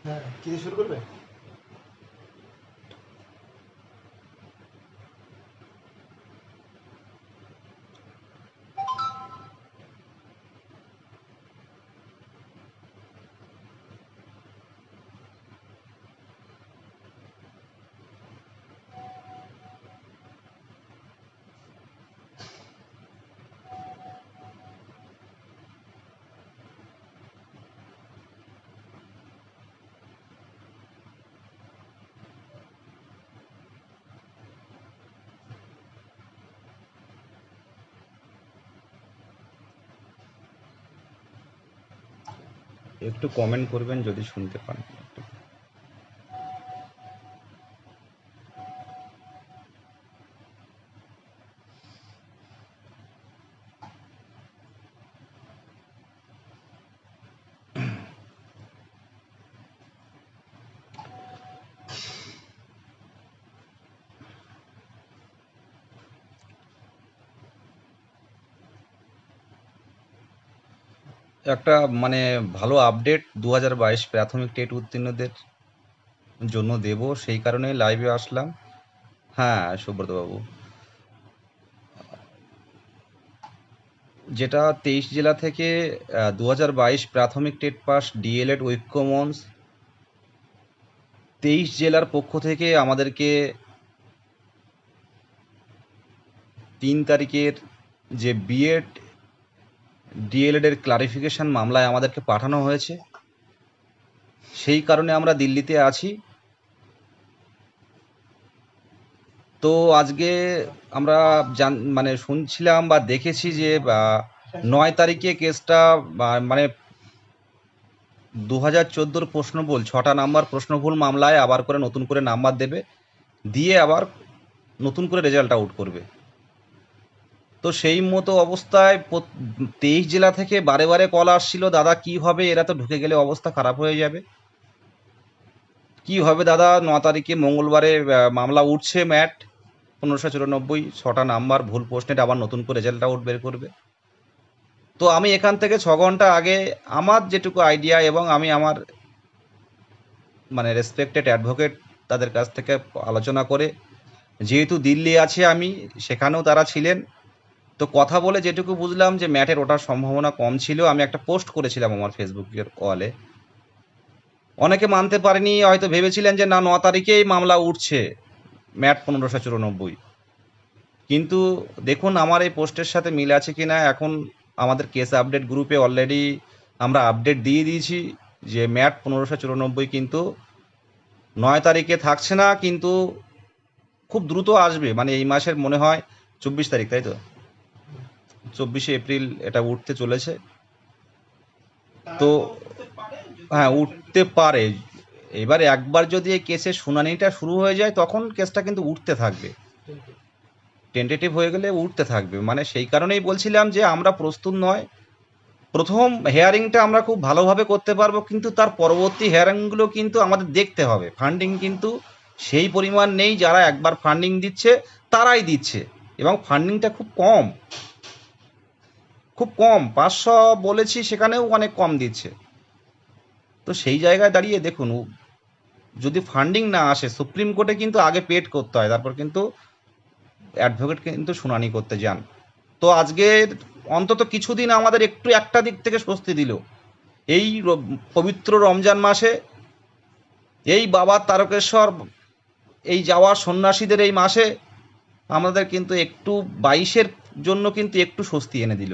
হ্যাঁ, কি দিয়ে শুরু করবে? একটু কমেন্ট করবেন যদি শুনতে পান। একটা মানে ভালো আপডেট 2022 প্রাথমিক টেট উত্তীর্ণদের জন্য দেব, সেই কারণে লাইভে আসলাম। হ্যাঁ সুব্রত বাবু, যেটা 23 জেলা থেকে 2022 প্রাথমিক টেট পাস ডিএলএড ঐক্যমঞ্চ 23 জেলার পক্ষ থেকে আমাদেরকে 3 তারিখের যে বিএড ডিএলএড এর ক্লারিফিকেশন মামলায় আমাদেরকে পাঠানো হয়েছে, সেই কারণে আমরা দিল্লিতে আছি। তো আজকে আমরা মানে শুনছিলাম বা দেখেছি যে 9 তারিখে কেসটা মানে 2014 প্রশ্নভুল 6টা নাম্বার প্রশ্নভুল মামলায় আবার করে নতুন করে নাম্বার দেবে, দিয়ে আবার নতুন করে রেজাল্ট আউট করবে। তো সেই মতো অবস্থায় 23 জেলা থেকে বারে বারে কল আসছিল, দাদা কি হবে, এরা তো ঢুকে গেলে অবস্থা খারাপ হয়ে যাবে, কি হবে দাদা, 9 তারিখে মঙ্গলবারে মামলা উঠছে ম্যাট 1594, 6টা নাম্বার ভুল প্রশ্নের আবার নতুন করে রেজাল্ট আউট বের করবে। তো আমি এখান থেকে 6 ঘন্টা আগে আমার যেটুকু আইডিয়া এবং আমি আমার মানে রেসপেক্টেড অ্যাডভোকেট তাদের কাছ থেকে আলোচনা করে, যেহেতু দিল্লি আছে আমি, সেখানেও তারা ছিলেন, তো কথা বলে যেটুকু বুঝলাম যে ম্যাটের ওঠার সম্ভাবনা কম ছিল। আমি একটা পোস্ট করেছিলাম আমার ফেসবুকের ওয়ালে, অনেকে মানতে পারেনি, হয়তো ভেবেছিলেন যে না 9 তারিখেই মামলা উঠছে ম্যাট 1594, কিন্তু দেখুন আমার এই পোস্টের সাথে মিল আছে কিনা। এখন আমাদের কেস আপডেট গ্রুপে অলরেডি আমরা আপডেট দিয়ে দিয়েছি যে ম্যাট 1594 কিন্তু 9 তারিখে থাকছে না, কিন্তু খুব দ্রুত আসবে, মানে এই মাসের মনে হয় 24 তারিখ, তাই তো 24শে এপ্রিল এটা উঠতে চলেছে। তো হ্যাঁ উঠতে পারে, এবারে একবার যদি এই কেসের শুনানিটা শুরু হয়ে যায় তখন কেসটা কিন্তু উঠতে থাকবে, টেন্টেটিভ হয়ে গেলে উঠতে থাকবে। মানে সেই কারণেই বলছিলাম যে আমরা প্রস্তুত নয়। প্রথম হেয়ারিংটা আমরা খুব ভালোভাবে করতে পারবো, কিন্তু তার পরবর্তী হেয়ারিংগুলো কিন্তু আমাদের দেখতে হবে। ফান্ডিং কিন্তু সেই পরিমাণ নেই, যারা একবার ফান্ডিং দিচ্ছে তারাই দিচ্ছে, এবং ফান্ডিংটা খুব কম, খুব কম, 500 বলেছি সেখানেও অনেক কম দিচ্ছে। তো সেই জায়গায় দাঁড়িয়ে দেখুন, যদি ফান্ডিং না আসে, সুপ্রিম কোর্টে কিন্তু আগে পেড করতে হয়, তারপর কিন্তু অ্যাডভোকেট কিন্তু শুনানি করতে যান। তো আজকে অন্তত কিছুদিন আমাদের একটু একটা দিক থেকে স্বস্তি দিল, এই পবিত্র রমজান মাসে, এই বাবা তারকেশ্বর এই যাওয়ার সন্ন্যাসীদের এই মাসে আমাদের কিন্তু একটু 22-এর জন্য কিন্তু একটু স্বস্তি এনে দিল।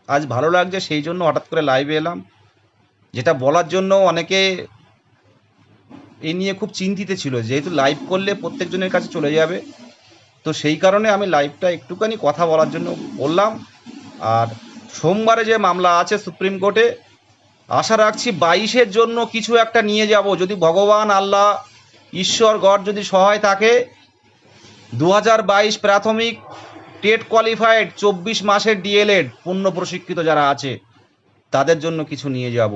আজ ভালো লাগছে, সেই জন্য হঠাৎ করে লাইভে এলাম, যেটা বলার জন্য অনেকে এই নিয়ে খুব চিন্তিত ছিল, যেহেতু লাইভ করলে প্রত্যেকজনের কাছে চলে যাবে, তো সেই কারণে আমি লাইভটা একটুখানি কথা বলার জন্য বললাম। আর সোমবারে যে মামলা আছে সুপ্রিম কোর্টে, আশা রাখছি 22-এর জন্য কিছু একটা নিয়ে যাব, যদি ভগবান আল্লাহ ঈশ্বর গড যদি সহায় থাকে। 2022 প্রাথমিক টেট কোয়ালিফাইড 24 মাসের ডিএলএড পূর্ণ প্রশিক্ষিত যারা আছে তাদের জন্য কিছু নিয়ে যাব,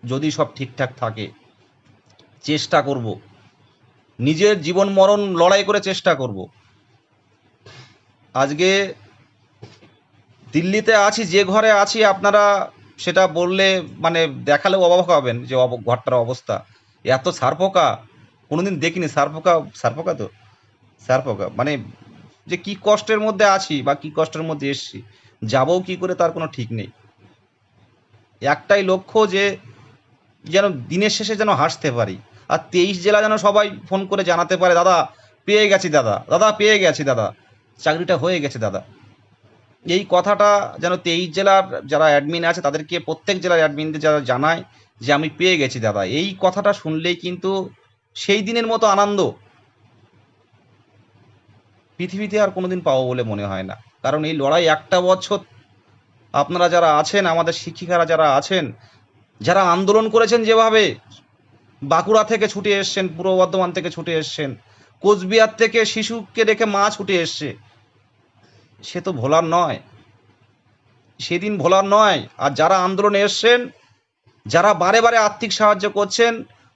যদি সব ঠিকঠাক থাকে। চেষ্টা করব, নিজের জীবন মরণ লড়াই করে চেষ্টা করব। আজকে দিল্লিতে আছি, যে ঘরে আছি আপনারা সেটা বললে মানে দেখালেও অবাক হবেন যে ঘরটার অবস্থা। এত সারপোকা কোনোদিন দেখিনি। সারপোকা তো সারপোকা মানে যে কি কষ্টের মধ্যে আছি বা কি কষ্টের মধ্যে এসছি, যাবো কি করে তার কোনো ঠিক নেই। একটাই লক্ষ্য যে যেন দিনের শেষে যেন হাসতে পারি। আর 23 জেলা যেন সবাই ফোন করে জানাতে পারে, দাদা পেয়ে গেছি, দাদা দাদা পেয়ে গেছি, দাদা চাকরিটা হয়ে গেছে দাদা। এই কথাটা যেন 23 জেলার যারা অ্যাডমিন আছে তাদেরকে, প্রত্যেক জেলার অ্যাডমিনদের যারা জানায় যে আমি পেয়ে গেছি দাদা, এই কথাটা শুনলেই কিন্তু সেই দিনের মতো আনন্দ পৃথিবীতে আর কোনোদিন পাবো বলে মনে হয় না। কারণ এই লড়াই একটা বছর আপনারা যারা আছেন, আমাদের শিক্ষিকারা যারা আছেন, যারা আন্দোলন করেছেন, যেভাবে বাঁকুড়া থেকে ছুটে এসছেন, পূর্ব বর্ধমান থেকে ছুটে এসছেন, কোচবিহার থেকে শিশুকে রেখে মা ছুটে এসছে, সে তো ভোলার নয়, সেদিন ভোলার নয়। আর যারা আন্দোলনে এসছেন, যারা বারে বারে আর্থিক সাহায্য করছেন,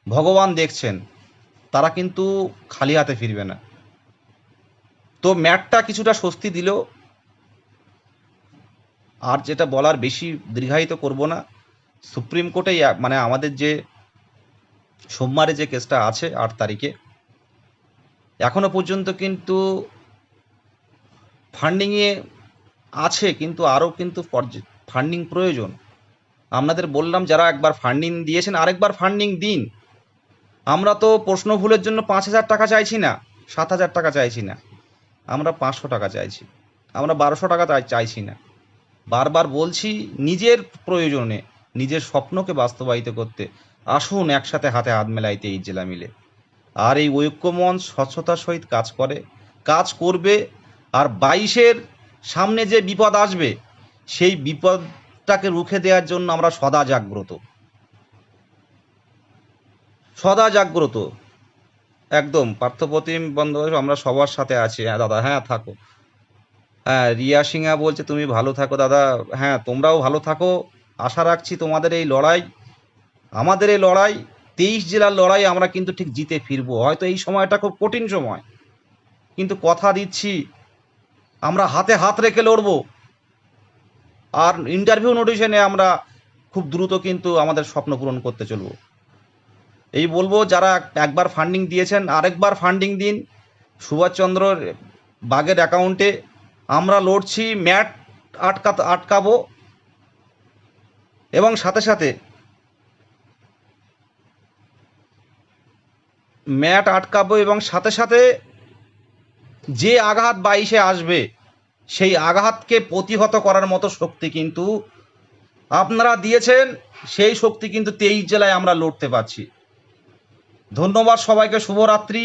ভগবান দেখছেন, তারা কিন্তু খালি হাতে ফিরবে না। তো ম্যাটটা কিছুটা স্বস্তি দিল। আর যেটা বলার, বেশি দীর্ঘায়িত করব না। সুপ্রিম কোর্টে মানে আমাদের যে সোমবারে যে কেসটা আছে 8 তারিখে, এখনো পর্যন্ত কিন্তু ফান্ডিংয়ে আছে, কিন্তু আরও কিন্তু ফান্ডিং প্রয়োজন। আপনাদের বললাম, যারা একবার ফান্ডিং দিয়েছেন আরেকবার ফান্ডিং দিন। আমরা তো প্রশ্ন ভুলের জন্য 5,000 টাকা চাইছি না, 7,000 টাকা চাইছি না, আমরা 500 টাকা চাইছি, আমরা 1200 টাকা চাইছি না। বারবার বলছি, নিজের প্রয়োজনে, নিজের স্বপ্নকে বাস্তবায়িত করতে আসুন একসাথে হাতে হাত মেলাইতে এই জেলা মিলে। আর এই ঐক্যমঞ্চ স্বচ্ছতার সহিত কাজ করবে। আর 22-এর সামনে যে বিপদ আসবে, সেই বিপদটাকে রুখে দেওয়ার জন্য আমরা সদা জাগ্রত। একদম পার্থপ্রতিম বন্দ্যোপাধ্যায়, আমরা সবার সাথে আছি। হ্যাঁ দাদা, হ্যাঁ থাকো। হ্যাঁ, রিয়া সিংহা বলছে তুমি ভালো থাকো দাদা। হ্যাঁ, তোমরাও ভালো থাকো। আশা রাখছি তোমাদের এই লড়াই, আমাদের এই লড়াই, 23 জেলার লড়াই আমরা কিন্তু ঠিক জিতে ফিরবো। হয়তো এই সময়টা খুব কঠিন সময়, কিন্তু কথা দিচ্ছি আমরা হাতে হাত রেখে লড়বো। আর ইন্টারভিউ নোটিশনে আমরা খুব দ্রুত কিন্তু আমাদের স্বপ্ন পূরণ করতে চলবো। এই বলবো, যারা একবার ফান্ডিং দিয়েছেন আরেকবার ফান্ডিং দিন সুভাষচন্দ্র বাগের অ্যাকাউন্টে। আমরা লড়ছি, ম্যাট আটকাবো, এবং সাথে সাথে ম্যাট আটকাবো, এবং সাথে সাথে যে আঘাত 22-এ আসবে, সেই আঘাতকে প্রতিহত করার মতো শক্তি কিন্তু আপনারা দিয়েছেন। সেই শক্তি কিন্তু 23 জেলায় আমরা লড়তে পারছি। ধন্যবাদ সবাইকে, শুভরাত্রি।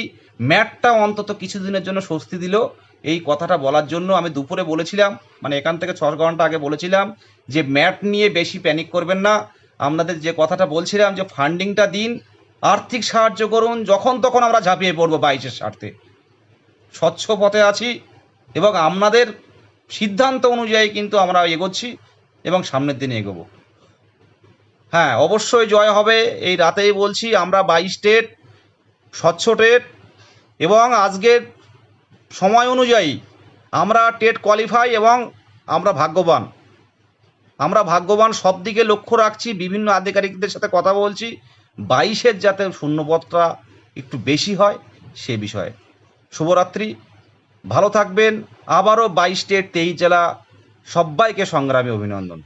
ম্যাটটা অন্তত কিছুদিনের জন্য স্বস্তি দিল। এই কথাটা বলার জন্য আমি দুপুরে বলেছিলাম, মানে এখান থেকে 6 ঘন্টা আগে বলেছিলাম যে ম্যাট নিয়ে বেশি প্যানিক করবেন না। আপনাদের যে কথাটা বলছিলাম যে ফান্ডিংটা দিন, আর্থিক সাহায্য করুন, যখন তখন আমরা ঝাঁপিয়ে পড়বো 22-এর স্বার্থে। স্বচ্ছ পথে আছি এবং আপনাদের সিদ্ধান্ত অনুযায়ী কিন্তু আমরা এগোচ্ছি এবং সামনের দিনে এগোবো। হ্যাঁ, অবশ্যই জয় হবে। এই রাতেই বলছি, আমরা 22 টেট, স্বচ্ছ টেট, এবং আজকের সময় অনুযায়ী আমরা টেট কোয়ালিফাই, এবং আমরা ভাগ্যবান সব দিকে লক্ষ্য রাখছি, বিভিন্ন আধিকারিকদের সাথে কথা বলছি, 22-এর যাতে শূন্যপদটা একটু বেশি হয় সে বিষয়ে। শুভরাত্রি, ভালো থাকবেন। আবারও 22 টেট 23 জেলা, সবাইকে সংগ্রামী অভিনন্দন।